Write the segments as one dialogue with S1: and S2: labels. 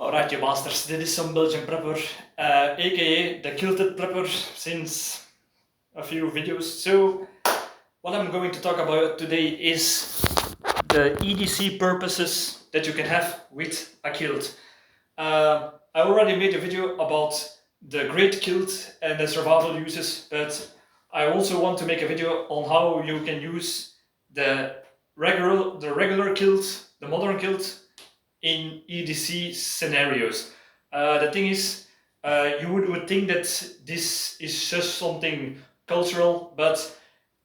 S1: Alright, you bastards, this is Some-Belgian-prepper, aka the kilted prepper since a few videos. So, what I'm going to talk about today is the EDC purposes that you can have with a kilt. I already made a video about the great kilt and the survival uses, but I also want to make a video on how you can use the regular kilt, the modern kilt, in EDC scenarios. The thing is, you would think that this is just something cultural, but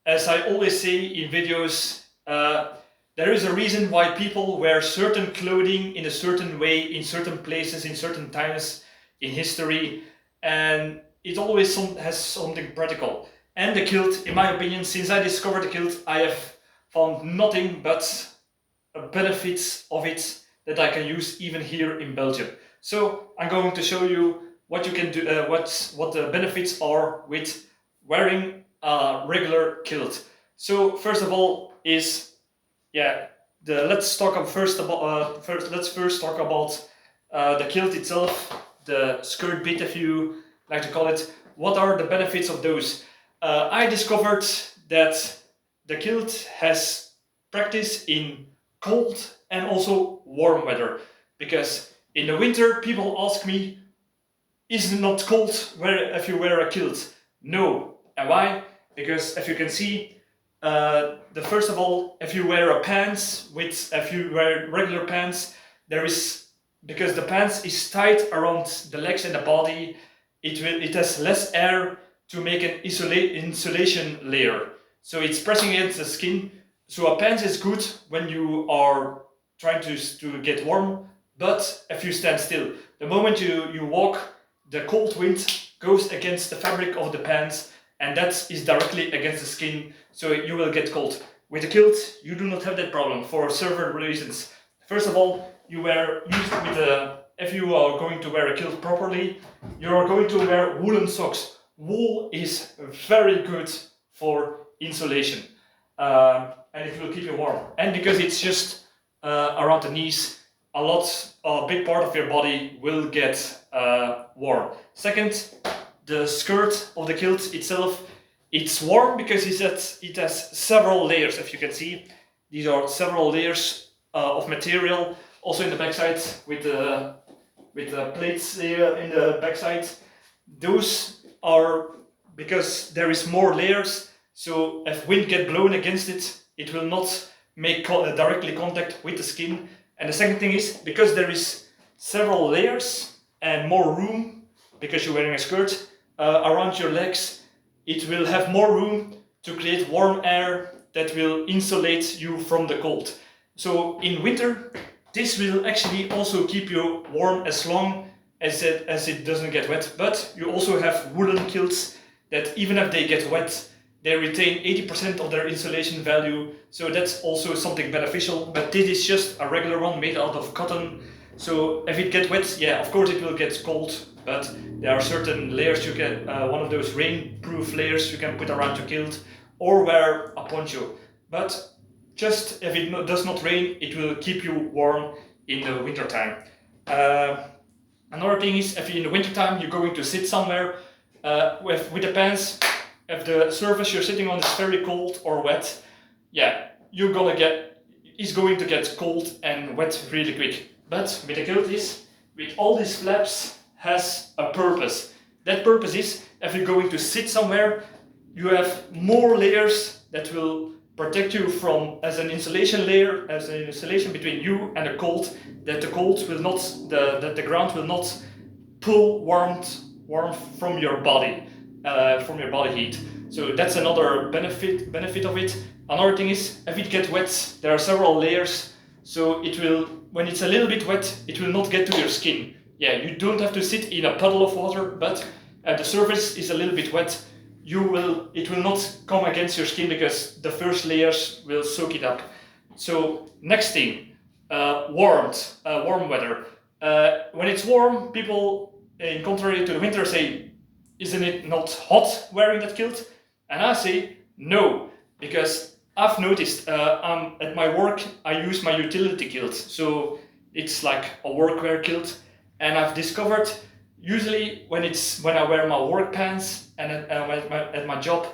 S1: as I always say in videos, there is a reason why people wear certain clothing in a certain way, in certain places, in certain times in history, and it always has something practical. And the kilt, in my opinion, since I discovered the kilt, I have found nothing but benefits of it that I can use even here in Belgium. So I'm going to show you what you can do, what the benefits are with wearing a regular kilt. So first of all is, let's first talk about the kilt itself, the skirt bit, if you like to call it. What are the benefits of those? I discovered that the kilt has practice in cold and also warm weather, because in the winter people ask me, is it not cold if you wear a kilt? No. And why? Because if you can see, first of all, if you wear if you wear regular pants, because the pants is tight around the legs and the body, it has less air to make an insulation layer, so it's pressing against the skin. So a pants is good when you are trying to get warm, but if you stand still, the moment you walk, the cold wind goes against the fabric of the pants, and that is directly against the skin, so you will get cold. With a kilt, you do not have that problem for several reasons. First of all, if you are going to wear a kilt properly, you are going to wear woolen socks. Wool is very good for insulation. And it will keep you warm. And because it's just around the knees, a big part of your body will get warm. Second, the skirt of the kilt itself, it's warm because it has several layers. If you can see, these are several layers of material. Also in the backside with the plates here in the backside. Those are because there is more layers. So if wind gets blown against it, it will not make directly contact with the skin. And the second thing is, because there is several layers and more room, because you're wearing a skirt around your legs, it will have more room to create warm air that will insulate you from the cold. So in winter, this will actually also keep you warm as long as it doesn't get wet. But you also have woolen kilts that even if they get wet, they retain 80% of their insulation value, so that's also something beneficial. But this is just a regular one made out of cotton, so if it gets wet, yeah, of course it will get cold, but there are certain layers you can, one of those rainproof layers you can put around your kilt, or wear a poncho. But just if it does not rain, it will keep you warm in the winter time. Another thing is, if in the winter time you're going to sit somewhere with the pants, if the surface you're sitting on is very cold or wet, yeah, it's going to get cold and wet really quick. But with the kilt with all these flaps, has a purpose. That purpose is, if you're going to sit somewhere, you have more layers that will protect you from, as an insulation layer, as an insulation between you and the cold, that the cold will not, that the ground will not pull warmth from your body. From your body heat. So that's another benefit of it. Another thing is, if it gets wet, there are several layers, so it will, when it's a little bit wet, it will not get to your skin. Yeah, you don't have to sit in a puddle of water, but the surface is a little bit wet, it will not come against your skin because the first layers will soak it up. So next thing, warm weather. When it's warm, people, in contrary to the winter, say, isn't it not hot wearing that kilt? And I say no, because I've noticed at my work I use my utility kilt, so it's like a workwear kilt, And I've discovered usually when I wear my work pants and at my job,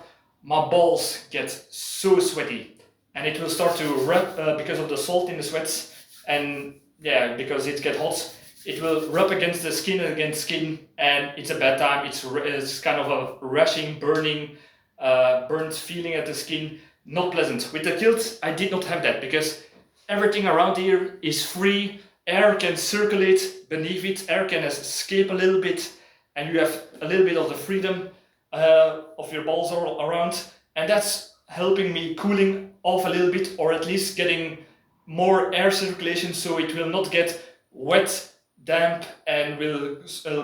S1: my balls get so sweaty, and it will start to rub because of the salt in the sweats, and yeah, because it gets hot, it will rub against the skin and against skin, and it's a bad time. It's kind of a rushing, burning, burnt feeling at the skin. Not pleasant. With the kilt, I did not have that because everything around here is free. Air can circulate beneath it. Air can escape a little bit, and you have a little bit of the freedom of your balls all around, and that's helping me cooling off a little bit, or at least getting more air circulation, so it will not get wet, damp, and will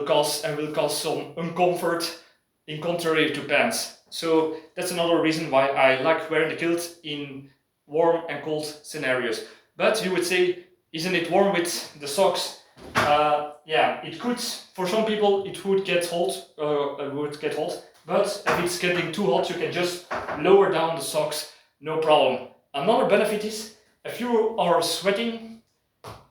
S1: cause some uncomfort in contrary to pants. So that's another reason why I like wearing the kilt in warm and cold scenarios. But you would say, isn't it warm with the socks? Yeah, it could. For some people, it would get hot. But if it's getting too hot, you can just lower down the socks, no problem. Another benefit is, if you are sweating,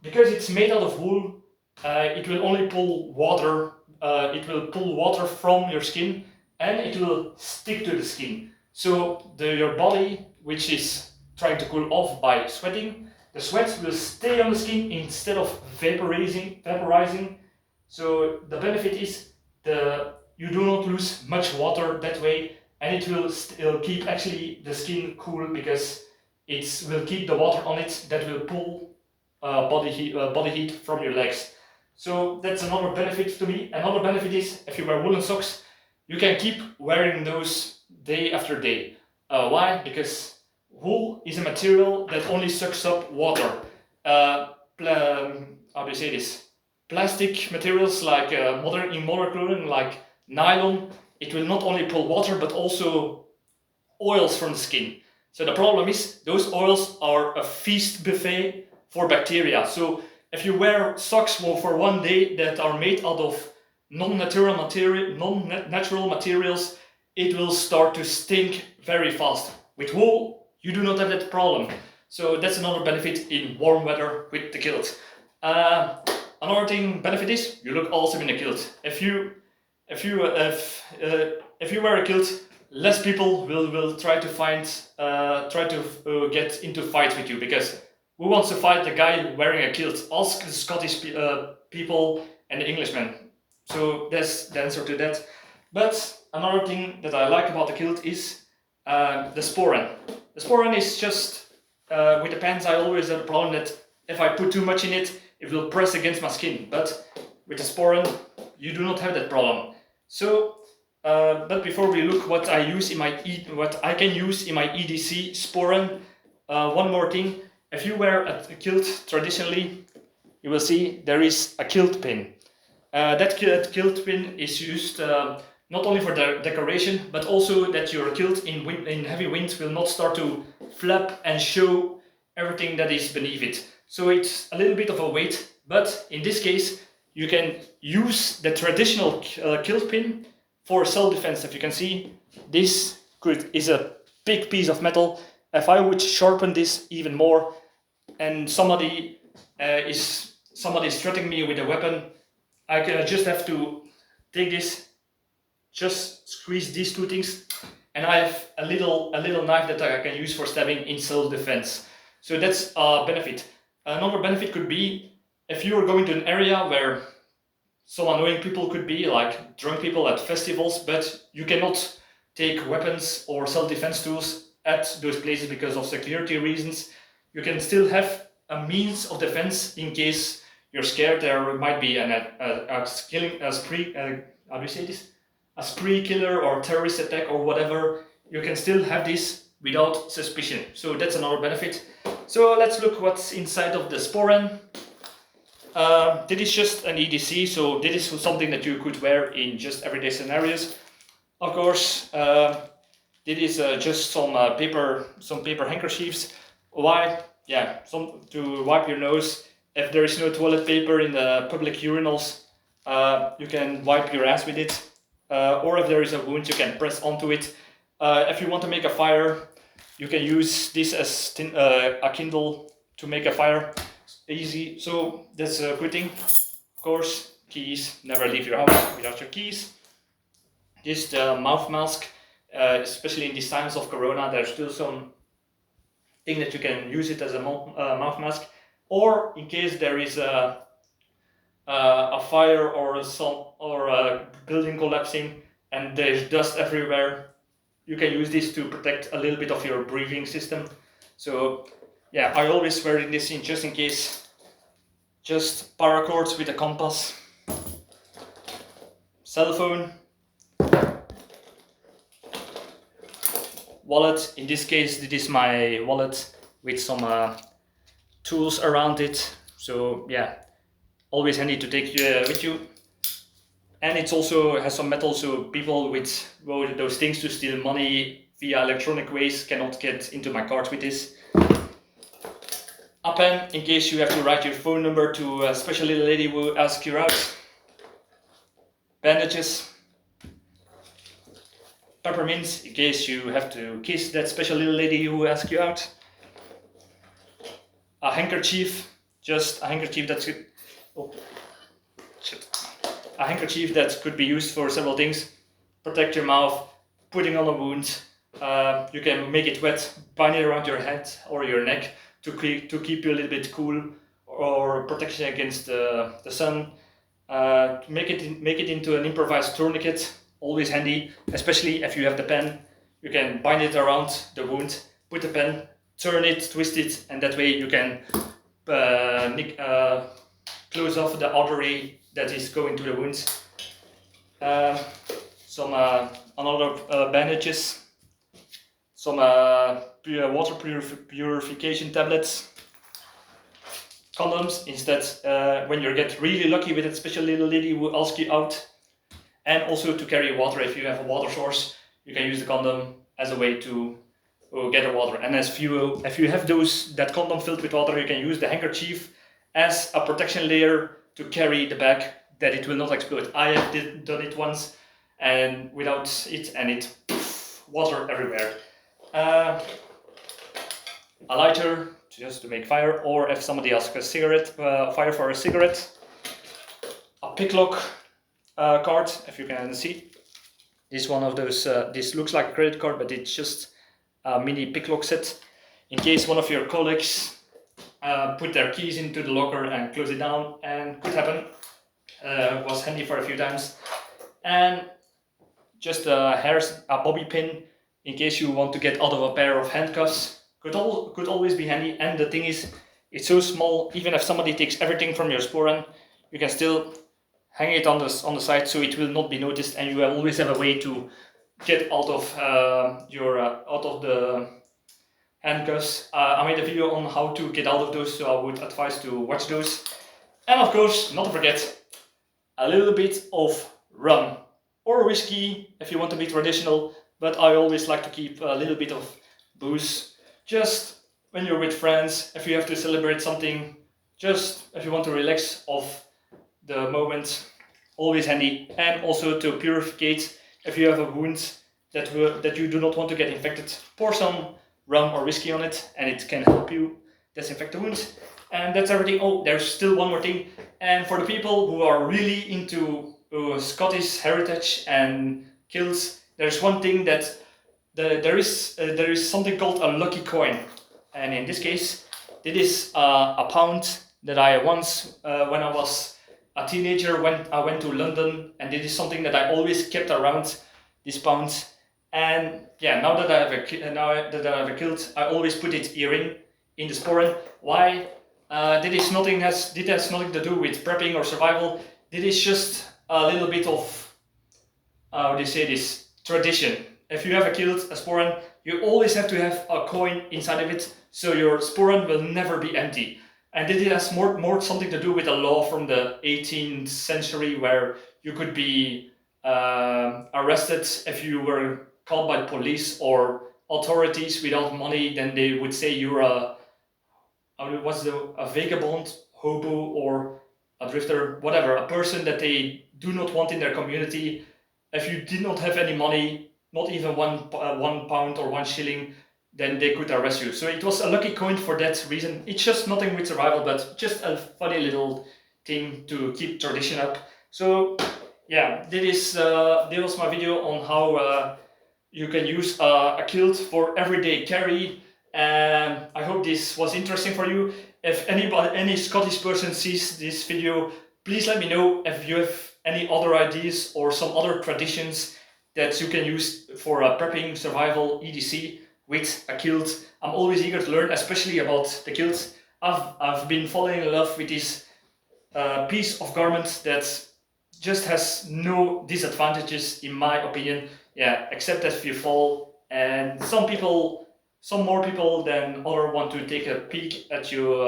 S1: because it's made out of wool, it will only pull water. It will pull water from your skin, and it will stick to the skin. So your body, which is trying to cool off by sweating, the sweat will stay on the skin instead of vaporizing. So the benefit is you do not lose much water that way, and it will still keep actually the skin cool, because it will keep the water on it that will pull body heat from your legs. So that's another benefit to me. Another benefit is, if you wear woolen socks, you can keep wearing those day after day. Why? Because wool is a material that only sucks up water. How do you say this? Plastic materials like modern clothing, like nylon, it will not only pull water but also oils from the skin. So the problem is, those oils are a feast buffet for bacteria. So if you wear socks for one day that are made out of non-natural materials, it will start to stink very fast. With wool, you do not have that problem. So that's another benefit in warm weather with the kilt. Another benefit is, you look awesome in a kilt. If you wear a kilt, less people will try to get into fights with you, because who wants to fight the guy wearing a kilt? Ask the Scottish people and the Englishmen. So that's the answer to that. But another thing that I like about the kilt is the sporen. The sporen is just, with the pants I always have a problem that if I put too much in it, it will press against my skin. But with the sporen, you do not have that problem. So, but before we look what I can use in my EDC sporen, one more thing. If you wear a kilt traditionally, you will see there is a kilt pin. That kilt pin is used not only for the decoration, but also that your kilt in heavy winds will not start to flap and show everything that is beneath it. So it's a little bit of a weight, but in this case, you can use the traditional kilt pin for self-defense. If you can see, this is a big piece of metal. If I would sharpen this even more, and somebody is threatening me with a weapon, I can just have to take this, just squeeze these two things, and I have a little knife that I can use for stabbing in self-defense. So that's a benefit. Another benefit could be, if you are going to an area where some annoying people could be, like drunk people at festivals, but you cannot take weapons or self-defense tools at those places because of security reasons, you can still have a means of defense in case you're scared there might be a spree killer or terrorist attack or whatever. You can still have this without suspicion. So that's another benefit. So let's look what's inside of the sporen. This is just an EDC, so this is something that you could wear in just everyday scenarios. Of course, this is just some paper handkerchiefs. Why? Yeah, to wipe your nose. If there is no toilet paper in the public urinals, you can wipe your ass with it. Or if there is a wound, you can press onto it. If you want to make a fire, you can use this as a kindle to make a fire. Easy. So that's a good thing. Of course, keys, never leave your house without your keys. This is the mouth mask, especially in these times of Corona, there's still some thing that you can use it as a mouth mask, or in case there is a fire or a building collapsing and there's dust everywhere, you can use this to protect a little bit of your breathing system. So yeah, I always wear this in just in case. Just paracords with a compass, cell phone, wallet. In this case, this is my wallet with some tools around it. So yeah, always handy to take with you. And it also has some metal, so people with those things to steal money via electronic ways cannot get into my cart with this. A pen, in case you have to write your phone number to a special little lady who asks you out. Bandages. Peppermints, in case you have to kiss that special little lady who asks you out. A handkerchief, just a handkerchief that's... Oh, shit. A handkerchief that could be used for several things. Protect your mouth, putting on a wound. You can make it wet, bind it around your head or your neck to keep you a little bit cool, or protection against the sun. Make it into an improvised tourniquet, always handy, especially if you have the pen. You can bind it around the wound, put the pen, turn it, twist it, and that way you can close off the artery that is going to the wounds. Some another bandages, some water purification tablets, condoms, instead when you get really lucky with that special little lady who asks you out, and also to carry water. If you have a water source, you can use the condom as a way to get the water. And if you have that condom filled with water, you can use the handkerchief as a protection layer to carry the bag, that it will not explode. I have done it once, and without it, and it water everywhere. A lighter, just to make fire, or if somebody asks a cigarette, fire for a cigarette. A picklock card, if you can see. This one of those, this looks like a credit card, but it's just a mini picklock set. In case one of your colleagues put their keys into the locker and close it down, and could happen. Was handy for a few times. And just a bobby pin, in case you want to get out of a pair of handcuffs, could always be handy. And the thing is, it's so small, even if somebody takes everything from your sporan, you can still hang it on the side, so it will not be noticed, and you always have a way to get out of the handcuffs. I made a video on how to get out of those, so I would advise to watch those. And of course, not to forget, a little bit of rum or whiskey if you want to be traditional, but I always like to keep a little bit of booze, just when you're with friends, if you have to celebrate something, just if you want to relax off the moment, always handy. And also to purificate, if you have a wound that you do not want to get infected, pour some rum or whiskey on it, and it can help you disinfect the wound. And that's everything. Oh, there's still one more thing. And for the people who are really into Scottish heritage and kilts, there's one thing that there is something called a lucky coin. And in this case, it is a pound that I once, when I was a teenager, I went to London, and it is something that I always kept around, this pound. And yeah, now that I have a kilt, I always put it here in the sporan. Why? This has nothing to do with prepping or survival. This is just a little bit of, how do you say this, tradition. If you have a kilt, a sporan, you always have to have a coin inside of it, so your sporan will never be empty. And it has more something to do with a law from the 18th century, where you could be arrested if you were caught by police or authorities without money. Then they would say you're a vagabond, hobo, or a drifter, whatever, a person that they do not want in their community. If you did not have any money, not even one pound or 1 shilling, then they could arrest you. So it was a lucky coin for that reason. It's just nothing with survival, but just a funny little thing to keep tradition up. So yeah, this was my video on how you can use a kilt for everyday carry. And I hope this was interesting for you. If any Scottish person sees this video, please let me know if you have any other ideas or some other traditions that you can use for prepping, survival, EDC with a kilt. I'm always eager to learn, especially about the kilts. I've been falling in love with this piece of garment that just has no disadvantages, in my opinion. Yeah, except that if you fall, and some more people than other want to take a peek at you,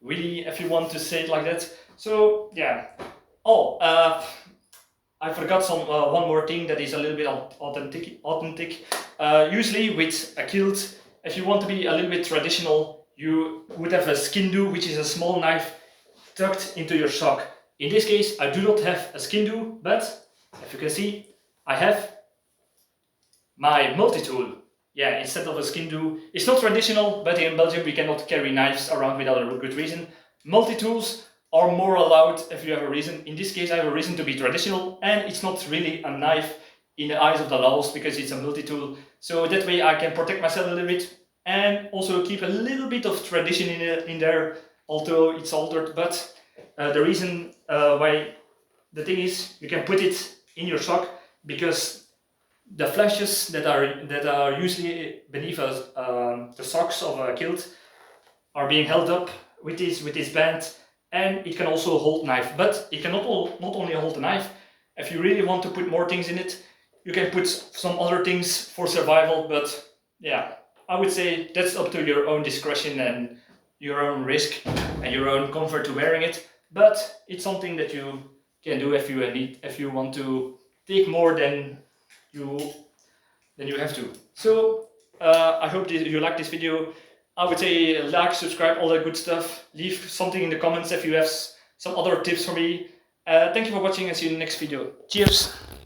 S1: really, if you want to say it like that. So yeah. Oh, I forgot one more thing that is a little bit authentic. Usually with a kilt, if you want to be a little bit traditional, you would have a skin do, which is a small knife tucked into your sock. In this case, I do not have a skin do, but if you can see, I have my multi-tool. Yeah, instead of a skin do. It's not traditional, but in Belgium we cannot carry knives around without a good reason. Multi-tools are more allowed if you have a reason. In this case, I have a reason to be traditional, and it's not really a knife in the eyes of the laws because it's a multi-tool. So that way I can protect myself a little bit and also keep a little bit of tradition in there, although it's altered. But the reason why, the thing is, you can put it in your sock because the flashes that are usually beneath the socks of a kilt are being held up with this band, and it can also hold knife. But it cannot not only hold the knife. If you really want to put more things in it, you can put some other things for survival. But yeah, I would say that's up to your own discretion and your own risk and your own comfort to wearing it. But it's something that you can do if you want to take more than you have to. So I hope you like this video. I would say like, subscribe, all that good stuff. Leave something in the comments if you have some other tips for me. Thank you for watching and see you in the next video. Cheers!